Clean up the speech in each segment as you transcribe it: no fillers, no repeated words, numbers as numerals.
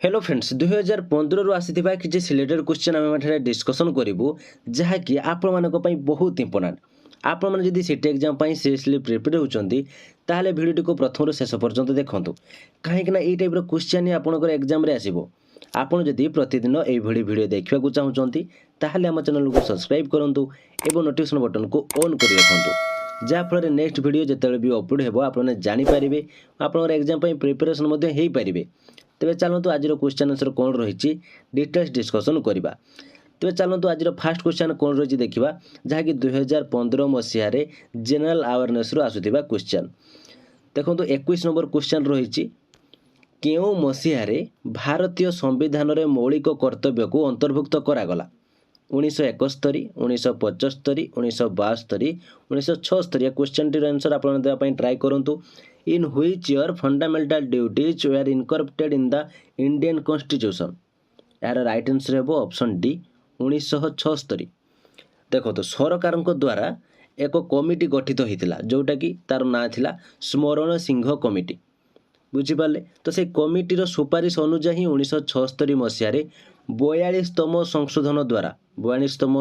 Hello friends 2015 रु आसीथिबा किछि selected question आमे माठे डिस्कशन करिवु जहा कि आपण मानको पई बहुत इंपोर्टेंट। आपण माने जदी सिटी एग्जाम पई सीरियसली प्रिपेयर होचंती ताहले वीडियो को प्रथम रु शेष पर्यंत देखंतु काहे कि ना ई टाइप रो क्वेश्चन ही आपनकर एग्जाम रे आसीबो। आपण जदी प्रतिदिन एई भडी वीडियो देखिबा को चाहुचंती ताहले हम चैनल को सब्सक्राइब करंतु एवं नोटिफिकेशन बटन को ऑन करि रखंतु जहा फल नेक्स्ट वीडियो जेतेबे भी अपलोड हेबो आपने जानि पारिबे आपनकर एग्जाम पई प्रिपरेशन मध्ये हेई पारिबे। तेरे चलतु आज क्वेश्चन आंसर कौन रही डिटेल्स डिस्कसन करवा। तेरे चलतु आज फास्ट क्वेश्चन कौन रही देखा जहाँकि 2015 मसीह जनरल अवेयरनेस रु आसुवा क्वेश्चन देखो। 21 नंबर क्वेश्चन रही क्यों मसीह भारतीय संविधान रे मौलिक कर्तव्य को अंतर्भुक्त करागला 1971 1975 1972 1976 क्वेश्चन टी आंसर आप ट्राई करूँ। In which year fundamental duties were incorporated in the Indian Constitution? यार राइट आंसर हेबो ऑप्शन डी 1976। देखो तो सरकार द्वारा एक कमिटी गठित होइतिला जोटा कि तार ना थिला स्मरण सिंह कमिटी बुझिपारे। तो से कमिटी रो सुपारिश अनुसार ही 1976 मसीह 42तम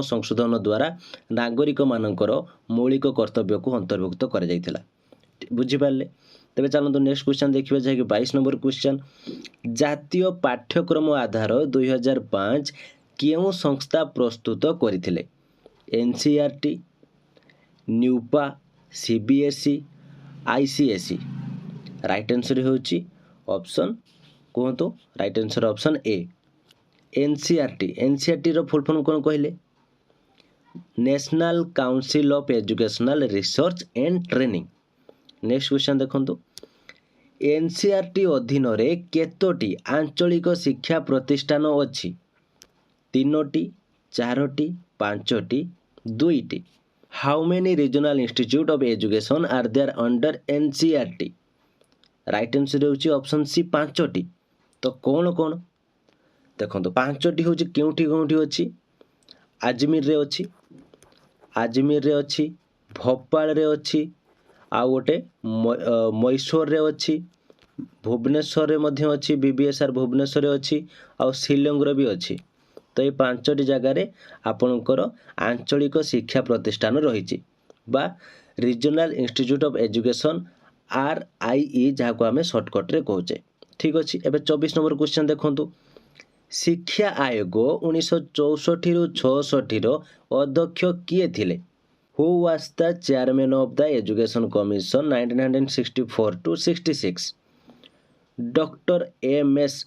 संशोधन द्वारा नागरिक मानकर मौलिक कर्तव्य को अंतर्भुक्त कर जाइतिला बुझिपारे। तेरे चलते नेक्स्ट क्वेश्चन देखिए जहाँकि 22 नंबर क्वेश्चन जातीय पाठ्यक्रम आधार 2005 क्यों संस्था प्रस्तुत करथिले NCERT NUEPA CBSE ICSE. Right answer होची ऑप्शन कहतु right answer option A NCERT. NCERT रो फुल फॉर्म कोन कहले National council of Educational Research and Training. Next question देखो एनसीईआरटी अधीन रे केतोटी आंचलिक शिक्षा प्रतिष्ठान अच्छी 3टी 4टी 5टी 2टी। How many regional institute of education are there under NCERT. Right answer होची ऑप्शन सी 5टी। तो कौन कौन देखो 5टी होची केउठी केउठी अच्छी अजमेर रे अच्छी भोपाल रे अच्छी आ गोटे मैसूर रे अच्छी भुवनेश्वर रे मध्य अच्छी बीबीएसआर भुवनेश्वर रे अच्छी आ शिलंग रे भी अच्छी। तो ये 5टी जगार आपणकर आंचलिक शिक्षा प्रतिष्ठान रही बा regional institute of education RIE जहाँ को आम सर्टकट रे कहचे। ठीक अच्छे। एबे 24 नंबर क्वेश्चन देखंतु शिक्षा आयोग 1964 रु 66 अध्यक्ष किए थिले Who was the chairman of the Education Commission 1964 to 66? Doctor MS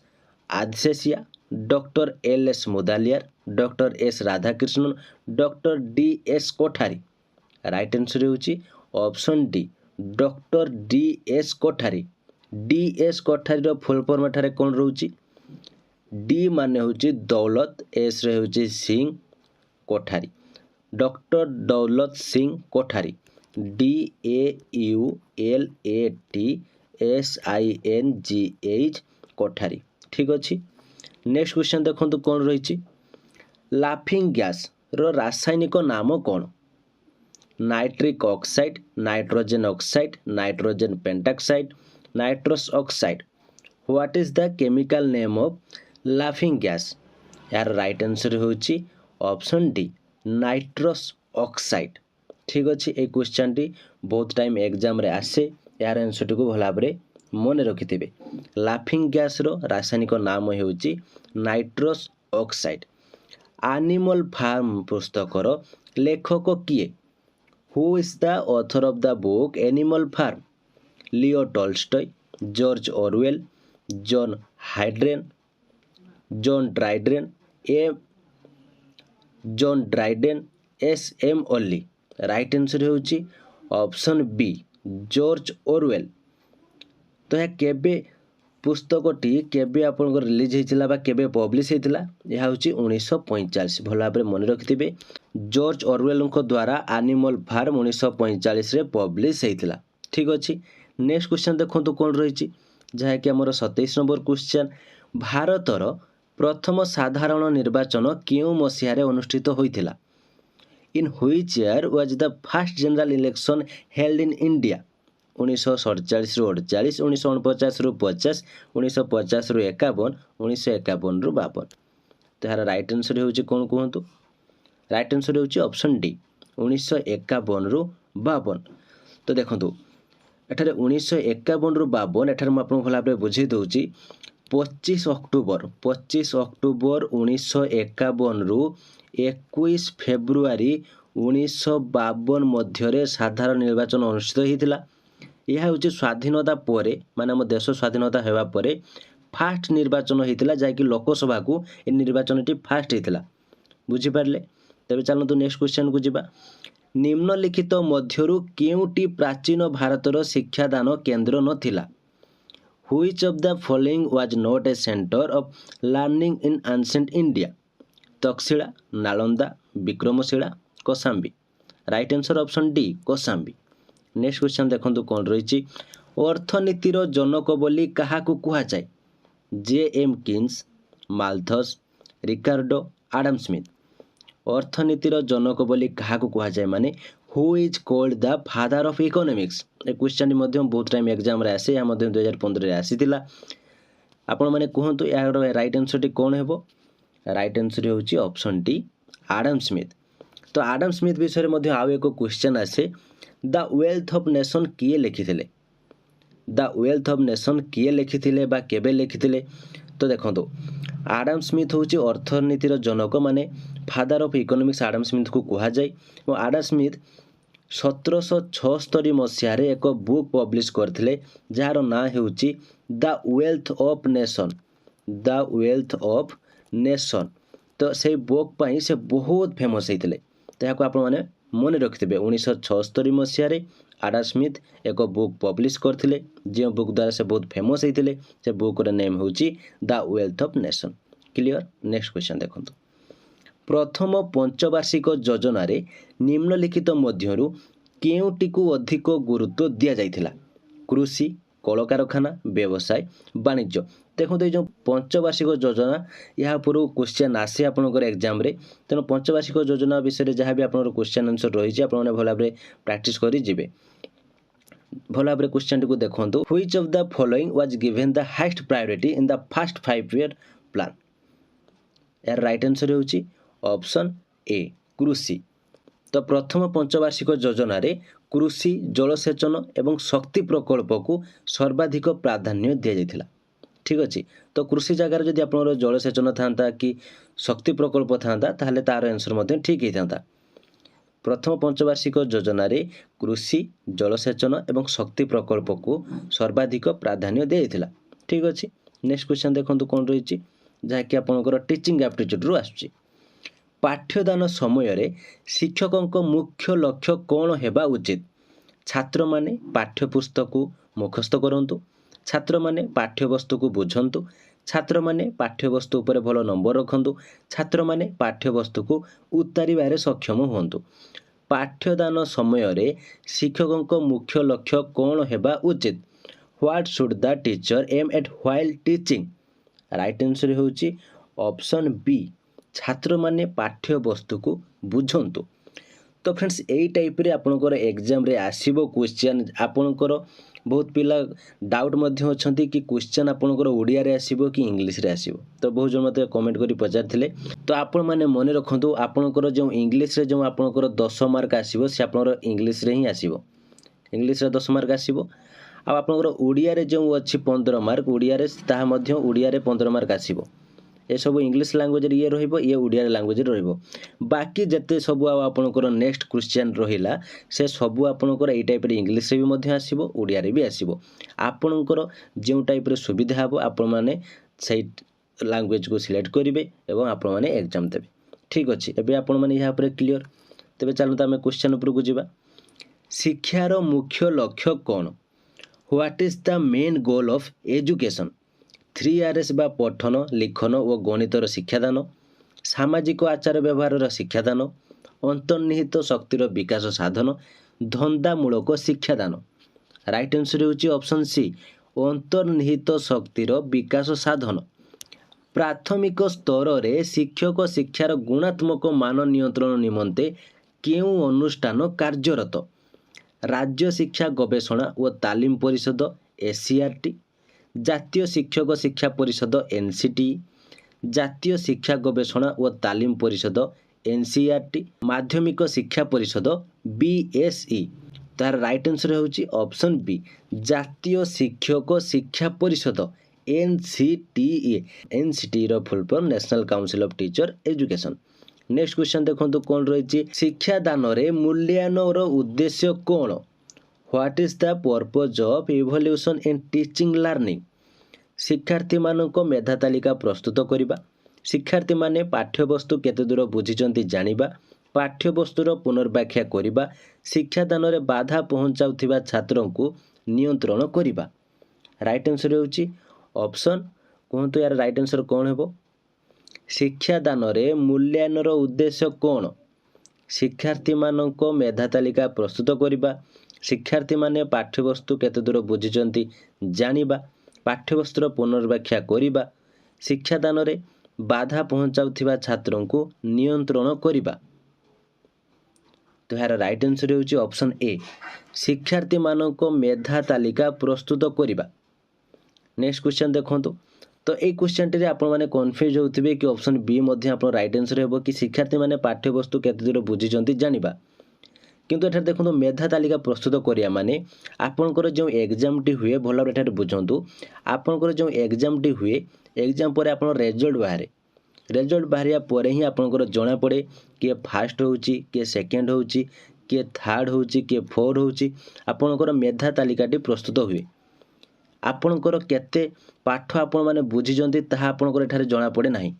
Adiseshiah doctor LS Mudaliar doctor S Radhakrishnan doctor DS Kothari. Right answer होची option D doctor DS Kothari. DS Kothari रो फुल फॉर्म ठारे कोन रहउची डी माने होची दौलत S रे होची सिंह कोठारी डॉक्टर दौलत सिंह कोठारी DAULATSINGH कोठारी। ठीक अच्छे। नेक्स्ट क्वेश्चन देखो कौन रही लाफिंग गैस रो रासायनिक नाम कौन nitric oxide nitrogen oxide nitrogen pentoxide nitrous oxide. What is the chemical name of laughing gas. यार राइट आंसर होची ऑप्शन डी नाइट्रस ऑक्साइड। ठीक अच्छे। ये क्वेश्चन टी बहुत टाइम एग्जाम रे आसे यार आंसर को भल भाव मन रखिथे। लाफिंग गैस रो रासायनिक नाम होची नाइट्रस ऑक्साइड। एनिमल फार्म पुस्तकर लेखक किए who is the author of the book Animal Farm Leo Tolstoy George Orwell John Hydren John Dryden SM only. Right answer होची ऑप्शन बी जॉर्ज ऑरवेल। तो यह केबे पुस्तकटी केबे आपन रिलीज होइतिला बा केबे पब्लिश होइतिला यह होची 1945 भल भाव मन रखिथिबे। जॉर्ज ऑरवेल द्वारा एनिमल फार्म 1945 रे पब्लिश होइतिला। ठीक अछि। नेक्स्ट क्वेश्चन देखंतु कोन रहिछि जहा कि हमर 27 नंबर क्वेश्चन भारतर प्रथम साधारण निर्वाचन क्यों मसीह अनुष्ठित होइतिला in which year was the first general election held in India 1947 48, 1949 50, 1950 51, 1951 52। तो यार राइट आंसर होଉଛି कौन कहतु? राइट आंसर होଉଛି ऑप्शन डी 1951 52। तो देखो एठारे 1951 52 एठारे मैं आपको भल भाव बुझे दूची 25 अक्टोबर 1951 21 फेब्रुआरी 1952 मध्य साधारण निर्वाचन अनुष्ठित होता। यह हूँ स्वाधीनता पर माने आम देश स्वाधीनता होगा पर फास्ट निर्वाचन होता जहाँकि लोकसभा को ये निर्वाचन फास्ट होता। बुझीपारे? तेज चलतु नेक्स्ट क्वेश्चन को जीवा। निम्नलिखित मध्यरु केउटी प्राचीन भारतर शिक्षादान केन्द्र नथिला? Which of the following was not a center of learning in ancient India? Takshashila, Nalanda, Vikramshila, Kaushambi. Right answer option D Kaushambi. Next question देखंतु कौन रही। अर्थनीतिर जनक बोली काहाकू कुहाଯାଏ? जे.एम. किन्स, माल्थस, रिकार्डो, आडम स्मिथ। अर्थनीतिर जनक बोली काहाकू कुहाଯାଏ माने who is called the father of economics. A question बहुत time exam रे आसे, या 2015 रे आसीथिला। आपण माने कहंतु यार राइट आंसर टी कोन हेबो? राइट आंसर होची ऑप्शन डी आडम स्मिथ। तो आडम स्मिथ विषय में आउ एक क्वेश्चन आसे, द वेल्थ ऑफ नेशन किए लिखिथिले? द वेल्थ ऑफ नेशन किए लिखिथिले बा केबे लिखिथिले? तो देखंतु आडम स्मिथ होची अर्थनीतिर जनक माने father of economics Adam Smith को कहा जाए। और आडम स्मिथ 1776 मसीह एक बुक पब्लिश करथिले जार ना हेउची the wealth of nation. The wealth of nation. तो से बुक पाई से बहुत फेमस होते। तो यहाँ आप मन रखिथे 1976 मसीह आडम स्मिथ एक बुक पब्लिश करथिले, जो बुक द्वारा से बहुत फेमस होते। से बुक नेम होची the wealth of nation. Clear? Next question देखंतु। प्रथम पंचवार्षिक योजन निम्नलिखित मध्यरु केउटिकु अधिक गुरुत्व दिया जाइथिला? कृषि, कलकारखाना, व्यवसाय, वाणिज्य। देखो ये जो पंचवार्षिक योजना यहाँ पर क्वेश्चन आसे आपंकर एग्जाम रे, तेणु पंचवार्षिक योजना विषय जहाँ भी आप क्वेश्चन आंसर रही है भल भाव प्रैक्टिस करेंगे। भल भाव क्वेश्चन टी देखो, which of the following was given the highest priority in the first 5 year plan? यार राइट आंसर होची ऑप्शन ए कृषि। तो प्रथम पंचवार्षिक योजन कृषि, जलसेचन एवं शक्ति प्रकल्प को सर्वाधिक प्राधान्य दि जाइथिला। ठीक अच्छे। तो कृषि जगार जदि आप जलसेचन था कि शक्ति प्रकल्प था ताहले तार आंसर मध्य ठीक होता। प्रथम पंचवार्षिक योजन कृषि, जलसेचन एवं शक्ति प्रकल्प को सर्वाधिक प्राधान्य दि जाइथिला। ठीक अच्छे। नेक्स्ट क्वेश्चन देखो कौन रही, जहाँकि आपंकर टीचिंग एप्टीट्यूड रु आसुची। पाठ्यदान समय शिक्षकों मुख्य लक्ष्य कौन हेबा उचित? छात्र माने पाठ्यपुस्तक को मुखस्थ करंतु, छात्र माने पाठ्यवस्तु को बुझंतु, छात्र माने पाठ्यवस्तु उपरे भल नंबर रखंतु, छात्र माने पाठ्यवस्तु को उतारिबारे सक्षम हुंतु। पाठ्यदान समय शिक्षकों मुख्य लक्ष्य कौन हेबा उचित? What should the teacher aim at while teaching? Right answer होची ऑप्शन बी छात्र माने पाठ्य वस्तु को बुझंतु। तो फ्रेंड्स यही टाइप रे आपनकर एग्जाम रे आसीबो क्वेश्चन। आपनकर बहुत पिला डाउट मध्य अछंती कि क्वेश्चन आपनकर ओडिया रे आसीबो कि इंग्लिश रे आसीबो। तो बहुत जन मते कमेंट करी पचारथिले। तो आपण माने मन रखंतु आपनकर जो इंग्लिश रे जो आपनकर 10 मार्क आसीबो से आपनकर इंग्लिश रे ही आसीबो। इंग्लिश रे 10 मार्क आसीबो। आ आपनकर ओडिया रे जो अछि 15 मार्क, ओडिया रे ता मध्य ओडिया रे 15 मार्क आसीबो। ये सब इंग्लिश लैंग्वेज ये रहिबो, ये ओडिया लैंग्वेज रहिबो। बाकी जते सब आपनकर नेक्स्ट क्वेश्चन रहिला से सब आपनकर एई टाइप रे इंग्लिश रे भी मध्य आसीबो, ओडिया रे भी आसीबो। आपनकर जे टाइप रे सुविधा हबो आपण माने सेई लैंग्वेज को सिलेक्ट करिवे एवं आपण माने एग्जाम देबे। ठीक अछि। एबे आपण माने यहाँ पर क्लियर। तबे चलतो आमे क्वेश्चन ऊपर को जिबा। शिक्षार मुख्य लक्ष्य कोन? What is the main goal of education? 3Rs बा पठन, लिखन और गणितर शिक्षादान, सामाजिक आचार व्यवहार शिक्षादान, अंतर्निहित शक्तिर विकास साधन, धंदामूलक शिक्षादान। राइट आंसर होची ऑप्शन सी अंतर्निहित शक्तिर विकास साधन। प्राथमिक स्तर रे शिक्षक शिक्षार गुणात्मक मान नियंत्रण निमंते केउ अनुष्ठान कार्यरत? राज्य शिक्षा गवेषणा और तालीम परिषद एससीईआरटी, जातीय शिक्षक शिक्षा परिषद एनसीटी, जातीय शिक्षा गवेषणा और तालीम परिषद एनसीईआरटी, माध्यमिक शिक्षा परिषद बीएसई। तार राइट आंसर होची ऑप्शन बी जातीय शिक्षक शिक्षा परिषद एनसीटीई। एनसीटी रो full form national council of teacher education. Next question देखो कौन रही शिक्षादान रे मूल्यांकन उद्देश्य कौन? What is the purpose of evolution in teaching learning? शिक्षार्थी मानक मेधा तालिका प्रस्तुत करबा, शिक्षार्थी माने पाठ्यवस्तु केते दूर बुझिचंती जानिबा, पाठ्यवस्तुर पुनर्व्याख्या करबा, शिक्षादान रे बाधा पहुंचाउथिबा छात्रों को नियंत्रण करबा। राइट आंसर होची ऑप्शन कहंतु यार राइट आंसर कौन हेबो? शिक्षादान रे मूल्यांकन उद्देश्य कौन? शिक्षार्थी मानक मेधा तालिका प्रस्तुत करबा, शिक्षार्थी माने पाठ्यवस्तु केते दूर बुझिचंती जानिबा, पाठ्यवस्तुर पुनर्व्याख्या करबा, शिक्षादान रे बाधा पहुंचाउथिबा छात्रों को नियंत्रण करबा। तो यार राइट आंसर होची ऑप्शन ए शिक्षार्थी मानक मेधा तालिका प्रस्तुत करबा। नेक्स्ट क्वेश्चन देखंतु तो ये क्वेश्चन टी आपण माने कन्फ्यूज होथिबे कि ऑप्शन बी मध्ये आपण राइट आंसर हेबो कि शिक्षार्थी माने पाठ्यवस्तु केते दूर बुझिचंती जानिबा। किंतु एठार देखंतु मेधा तालिका प्रस्तुत करिया माने आपनकर जो एग्जाम टी हुए भल भाबे एठार बुझंतु। आपनकर जो एग्जाम टी हुए एग्जाम पर आपण रिजल्ट बाहरे, रिजल्ट बाहरिया परे ही आपनकर जणा पड़े कि फास्ट होउची कि सेकंड होउची कि थर्ड होउची कि फोर्थ होउची। आपनकर मेधा तालिका टी प्रस्तुत हुए, आपनकर केते पाठ आपण माने बुझिचंती ताहा आपनकर एठारे जणा पड़े नाही।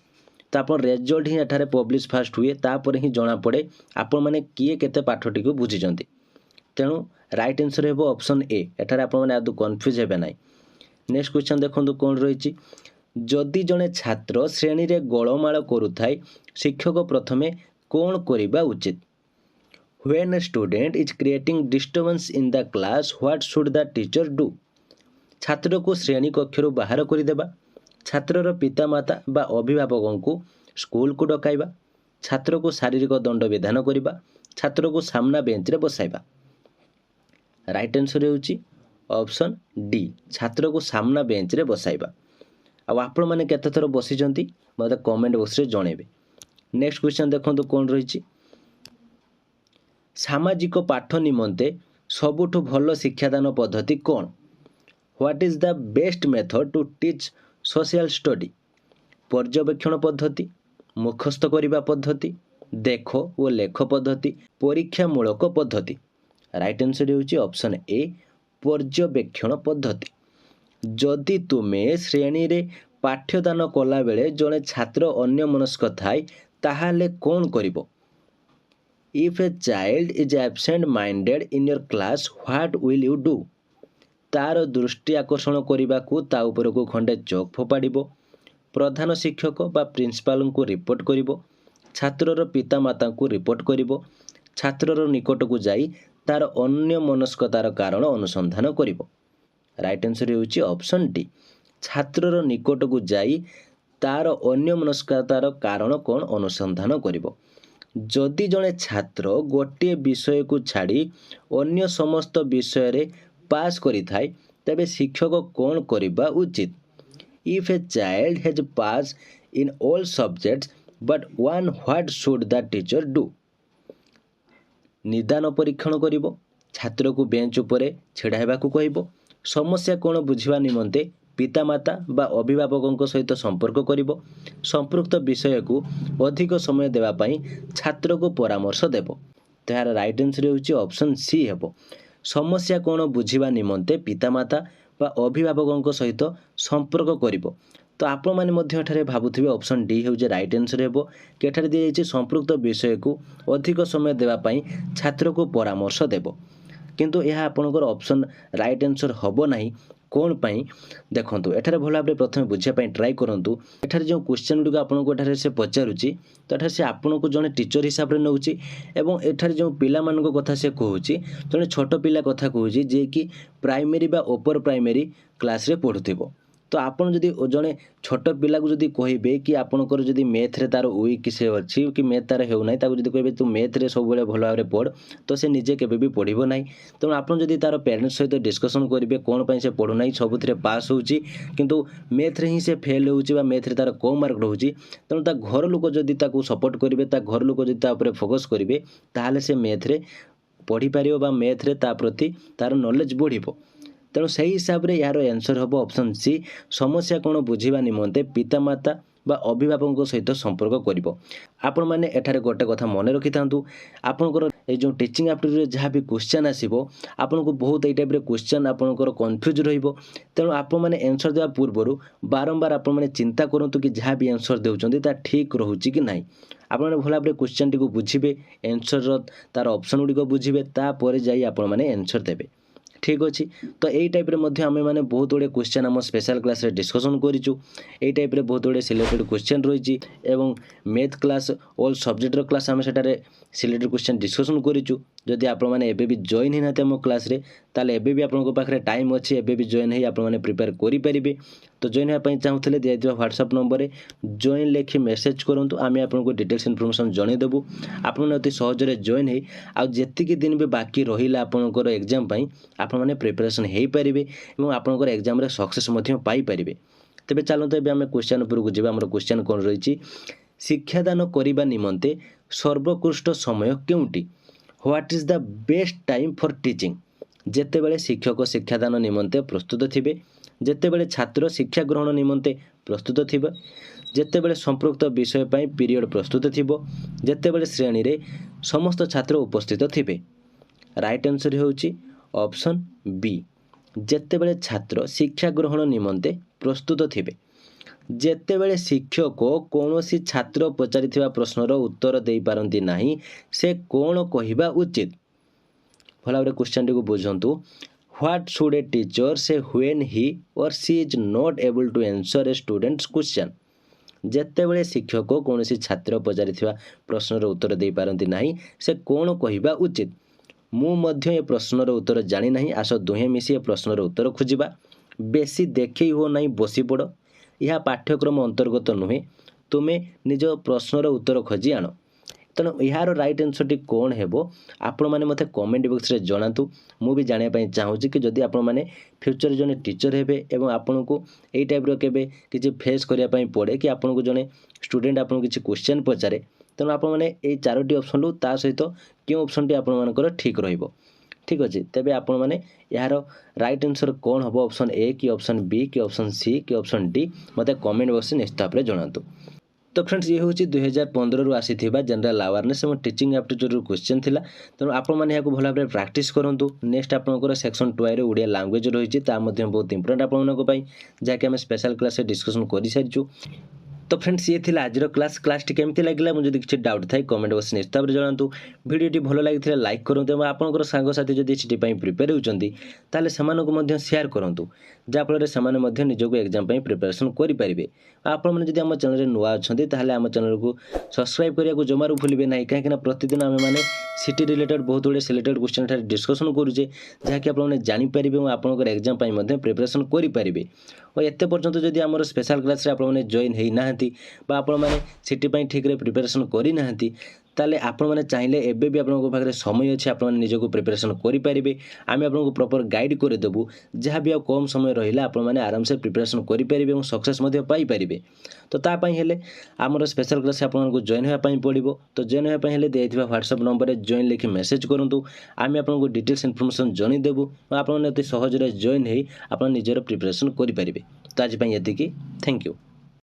तो आपण रिजल्ट ही एठारे पब्लिश फास्ट हुए तापर ही जणा पड़े आपण माने किए केते पाठटी को बुझिचंती। तेणु राइट आंसर हेबो ऑप्शन ए। एठारे आपण माने आदु कन्फ्यूज हेबे नाही। नेक्स्ट क्वेश्चन देखंतु कोन रहिची जदि जणे छात्र श्रेणी रे गोळमाळ करूथाय शिक्षक प्रथमे कोन करिबा उचित? When a student is creating disturbance in the class what should the teacher do? छात्र को श्रेणी कक्षर बाहर करदेबा, छात्रर पितामाता बा अभिभावकों को स्कूल को डकाइबा, छात्र को शारीरिक दंड विधान करबा, छात्र को सामना बेंच रे बसाइबा। राइट आंसर होची ऑप्शन डी छात्र को सामना बेंच रे बसाइबा। आ आपण माने केते थर बसिचंती मते कमेंट बॉक्स रे जणेबे। नेक्स्ट क्वेश्चन देखंतु कोन रहिची सामाजिक पाठ निमंते सबुठु भलो शिक्षादान पद्धति कोन? What is the best method to teach social study? पर्यवेक्षण पद्धति, मुखस्थ करिबा पद्धति, देखो और लेख पद्धति, परीक्षामूलक पद्धति। राइट आंसर होची ऑप्शन ए पर्यवेक्षण पद्धति। जदि तुमे श्रेणी रे पाठ्यदान कला बेले जणे छात्र अन्य मनस्क थाय ताहाले कोन करिवो? If a child is absent minded in your class what will you do? तार दृष्टि आकर्षण करने को ता उपर को खंडे चौक फोपाड़िबो, प्रधान शिक्षक बा प्रिंसिपाल को रिपोर्ट करिबो, छात्रर पितामाता को रिपोर्ट करिबो, छात्रर निकट को जाई तार अन्य मनस्कतार कारण अनुसंधान करिबो। राइट आंसर होची ऑप्शन डी छात्रर निकट को जाई तार अन्य मनस्कतार कारण कौन अनुसंधान करिबो। जदि जणे छात्र गोटे विषय को छाड़ी अन्य समस्त विषय रे पास करी थाई तबे शिक्षक कौन करिबा उचित? If a child has pass in all subjects but one what should the teacher do? निदान परीक्षण करिबो, छात्र को बेंच उपरे छिड़ा हेबाकू कहिबो, समस्या कौन बुझिबा निमंते पितामाता बा अभिभावकों सहित संपर्क करिबो, संपृक्त विषय को अधिक समय देवा पई छात्र को परामर्श देबो। तो यार राइट आंसर होची ऑप्शन सी हेबो समस्या कौन बुझिबा निमंते पितामाता बा अभिभावकों सहित संपर्क करिबो। तो आपण माने मध्य एठारे भाबुथिबे ऑप्शन डी हेउजे राइट आंसर हेबो कि एठारे दिया जायछि संपृक्त विषय को अधिक समय देवा पई छात्र को परामर्श देबो। किंतु यह आपनकर ऑप्शन राइट आंसर हबो नाही कौन पाई देखंतु एठारे भल भाबरे प्रथमे बुझिया पई ट्राई करंतु। एठारे जो क्वेश्चन गुडी आपनको एठारे से पचारुची तो एठारे से आपनको जने टीचर हिसाब रे नउची एवं एठारे जो पिला मानको कथा से कहूची जने छोट पिला कथा कहूची जे कि प्राइमरी बा अपर प्राइमरी क्लास रे पढुथिबो। तो तो आपन जदि जड़े छोट पिला को जदि कहे कि आपंकर जदि मैथ्रे तार वीक से अच्छी कि मैथ तार होना जदि कहे तू मैथ्रे सब भल भाव में पढ़ तो से निजे केवे भी पढ़ो ना। तेणु आपन जदि तार पेरेंट्स सहित डिस्कसन करेंगे कौन पर से पढ़ुना सबुथ पास होची किंतु मैथ्रे ही से फेल हो मैथ्रे तार कम मार्क रोचे तेणु ता घर लोक जदि सपोर्ट करेंगे ता घर लोक जदि फोकस करेंगे ताहले से मैथ्रे पढ़ी पारिबो बा मैथ्रे ता प्रति तार नॉलेज बढ़िबो। तेणु से हिसाब से यार आंसर हम ऑप्शन सी समस्या कौन बुझा निमंते पितामाता बा अभिभावकों सहित संपर्क करिवो। आपण माने एठारे गोटे कथा मन रखि थांतु आपनकर ए जो टीचिंग एप्टीट्यूड जहाँ भी क्वेश्चन आसीबो आपनको बहुत ए टाइप रे क्वेश्चन आपनकर कंफ्यूज रहिबो। तेणु आपण माने आंसर देवा पूर्व बारंबार आपण माने चिंता करंतु कि जहाँ भी आंसर देउचंदी ता ठीक रहउची कि नाही। आपण माने भला भाबरे क्वेश्चन टी को बुझिबे आंसर तार ऑप्शन गुडी को बुझिबे तापर जाई आपण माने आंसर देबे। ठीक अच्छे तो यही टाइप आम मैंने बहुत गुड़े क्वेश्चन आम स्पेशल क्लास रे डिस्कसन करूँ यही टाइप बहुत गुड़े सिलेक्टेड क्वेश्चन रही मैथ क्लास ऑल सब्जेक्टर क्लास आम सेटारे सिलेक्टेड क्वेश्चन डिस्कसन करूँ। जदि आप भी जॉइन ही ना आम क्लास रे ताले एबे भी आपन पाखे टाइम अच्छी एबे भी जॉइन ही आप प्रिपेयर करेंगे। तो जॉइन होगापी चाहूँगे दिया व्हाट्सएप नंबर जॉइन लिखि मेसेज करूँ आम आपको डिटेल्स इनफॉरमेशन जनईदेबू आपने अति सहजरे जॉइन ही आती दिन भी बाकी रहा आपंकर एग्जाम आपण मैंने प्रिपेरेसन हो पारे और आपंकर एग्जाम रे सक्सेस पाइपर। तेज चलते एवं आम क्वेश्चन उपरकू जावा आम क्वेश्चन कौन रही शिक्षादान करने निमंते सर्वोत्कृष्ट समय केउंटी what is the best time for teaching जेतेबेले शिक्षक शिक्षादान निमंते प्रस्तुत थिबे जेतेबेले छात्र शिक्षा ग्रहण निमंते प्रस्तुत थिबे जेतेबेले संपृक्त विषय पई पीरियड प्रस्तुत थिबो जेतेबेले श्रेणी रे समस्त छात्र उपस्थित थिबे। राइट आंसर होउची ऑप्शन बी जेतेबेले छात्र शिक्षा ग्रहण निमंते प्रस्तुत थिबे। जेतेबेले शिक्षक कौनसी छात्र पचारिथिबा प्रश्नर उत्तर दे पारंती नाही से कौन कहिबा उचित। भला भाबरे क्वेश्चन टी को बुझंतु what should a teacher say when he or she is not able to answer a students question. जेतेबेले शिक्षक कौनसी छात्र पचारिथिबा प्रश्नर उत्तर दे पारंती नाही से कौन कहिबा उचित। मु मध्य ए प्रश्नर उत्तर जानी नाही आस दुहे मिसी ए प्रश्नर उत्तर खोजिबा। बेसी देखई हो नाही बसी पड़ यह पाठ्यक्रम अंतर्गत नुहे तुमे निज प्रश्नर उत्तर खोजी आण। तेणु यार राइट आंसर टी कौन हेबो आपण माने मते कमेंट बॉक्स रे जणातु मु भी जानिया पई चाहूची कि जदि आपण माने फ्यूचर जने टीचर हेबे एवं आपण को एई टाइप रो केबे किछि फेस करिया पई पड़े कि आपण को जने स्टूडेंट आपण किछि क्वेश्चन पचारे तेणु आपण माने एई चारोटी ऑप्शन रु ता सहित क्यों ऑप्शन टी आपण मानकर ठीक रहिबो। ठीक अच्छे तेबे आपण माने यार राइट आंसर कौन हम ऑप्शन ए कि ऑप्शन बी कि ऑप्शन सी कि ऑप्शन डी मते कमेंट बॉक्स में निश्चित भाव में जणातु। तो फ्रेंड्स ये हूँ 2015 रु आसी जनरल अवेयरनेस और टीचिंग एप्टीट्यूड क्वेश्चन थिला। तेणु आपण माने याको भल भाव प्रैक्टिस करंतु। नेक्स्ट आपनकर सेक्शन 2 रे ओडिया लैंग्वेज रही बहुत इंपोर्टेंट आपण जहाँकि आम स्पेशल क्लास डिस्कसन कर सारी। तो फ्रेंड्स ये थिला आज क्लास टी केमती लगिला मुझे किसी डाउट थाई कमेंट बॉक्स निश्चित भाव में जणातु। वीडियोटी भल लगी लाइक करूँ और आपंकर सांगसाथी जदि सीटी प्रिपेयर होती ताले सेमानकु शेयर करूँ जहाँफल से निजक एग्जाम प्रिपेरेसन करेंगे। आपण मैंने जब आम चैनल नुआ अच्छा ताहले आम चैनल को सब्सक्राइब करने को जमारू भूलिए ना कहीं प्रतिदिन आम मैंने सिटी रिलेटेड बहुत गुड़े सिलेक्टेड क्वेश्चन डिस्कसन करुचे जहाँकि आपने जानीपर और आपंकर एग्जाम प्रिपेरेसन करेंगे। और एत पर्यंत जदि आम स्पेशल क्लास आपने जॉइन होना आपण मैंने सिटी ठीक प्रिपेरेसन करना ताले आपण मैंने चाहिए एबे भी आपको पाखे समय अच्छे आप निजक प्रिपेरेसन करेंगे। आम आपको प्रॉपर गाइड करदेबू जहाँ भी कम समय रहा आपण मैंने आराम से प्रिपेरेसन करेंगे और सक्सेस पाइपर। तो तापाई हेले आमर स्पेशल क्लास आपको जॉइन होगापी पड़ो। तो जॉइन होगापी दिया व्हाट्सएप नंबर जॉइन लिखि मेसेज करूँ आम आपको डिटेल्स इनफॉरमेशन जनईदेबू और आप अति सहजरे जॉइन हो आप निजर प्रिपेरेसन करेंगे। तो आज ये थैंक यू।